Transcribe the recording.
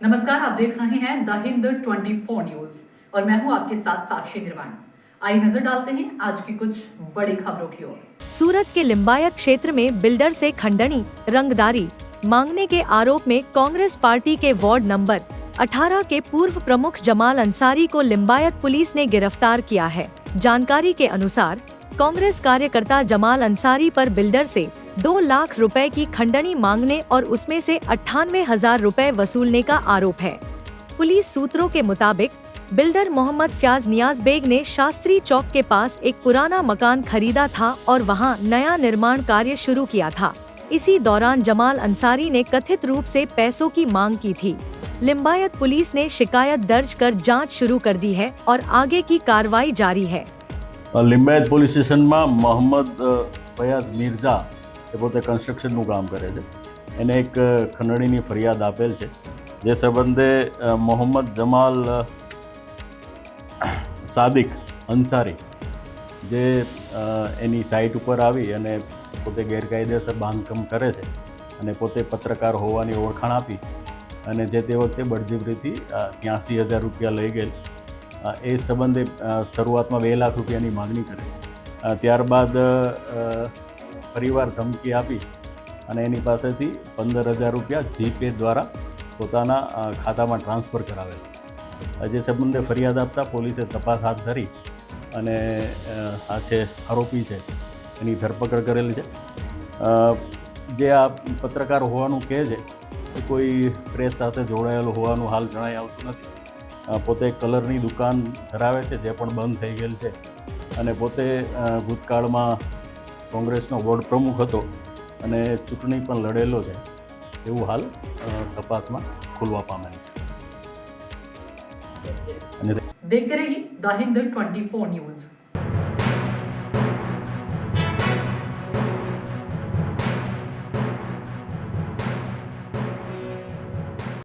नमस्कार, आप देख रहे हैं द हिंद 24 न्यूज और मैं हूं आपके साथ साक्षी निर्वाण। आइए नजर डालते हैं आज की कुछ बड़ी खबरों की ओर। सूरत के लिंबायत क्षेत्र में बिल्डर से खंडनी रंगदारी मांगने के आरोप में कांग्रेस पार्टी के वार्ड नंबर 18 के पूर्व प्रमुख जमाल अंसारी को लिंबायत पुलिस ने गिरफ्तार किया है। जानकारी के अनुसार कांग्रेस कार्यकर्ता जमाल अंसारी पर बिल्डर से 2 लाख रुपए की खंडनी मांगने और उसमें से 98,000 रुपए वसूलने का आरोप है। पुलिस सूत्रों के मुताबिक बिल्डर मोहम्मद फ्याज नियाज बेग ने शास्त्री चौक के पास एक पुराना मकान खरीदा था और वहां नया निर्माण कार्य शुरू किया था। इसी दौरान जमाल अंसारी ने कथित रूप से पैसों की मांग की थी। लिंबायत पुलिस ने शिकायत दर्ज कर जांच शुरू कर दी है और आगे की कार्रवाई जारी है। लिंबायत પોલીસ સ્ટેશનમાં મોહમ્મદ ફયાઝ મિર્ઝા એ પોતે કન્સ્ટ્રક્શનનું કામ કરે છે, એને એક ખંડણીની ફરિયાદ આપેલ છે, જે સંબંધે મોહમ્મદ જમાલ સાદિક અંસારી જે એની સાઇટ ઉપર આવી અને પોતે ગેરકાયદેસર બાંધકામ કરે છે અને પોતે પત્રકાર હોવાની ઓળખાણ આપી અને જે તે વખતે બળજબરીથી 83,000 રૂપિયા લઈ ગયેલ। એ સંબંધે શરૂઆતમાં 2 લાખ રૂપિયાની માગણી કરી, ત્યારબાદ ફરીવાર ધમકી આપી અને એની પાસેથી 15,000 રૂપિયા જીપે દ્વારા પોતાના ખાતામાં ટ્રાન્સફર કરાવેલ। જે સંબંધે ફરિયાદ આપતા પોલીસે તપાસ હાથ ધરી અને આ છે આરોપી છે એની ધરપકડ કરેલી છે। જે આ પત્રકાર હોવાનું કહે છે એ કોઈ પ્રેસ સાથે જોડાયેલો હોવાનું હાલ જણાઈ આવતું નથી। પોતે કલરની દુકાન ધરાવે છે, જે પણ બંધ થઈ ગયેલ છે અને પોતે ભૂતકાળમાં કોંગ્રેસનો વોર્ડ પ્રમુખ હતો અને ચૂંટણી પણ લડેલો છે એવું હાલ તપાસમાં ખુલવા પામેલ છે। देखते रहिए द हिंद 24 न्यूज।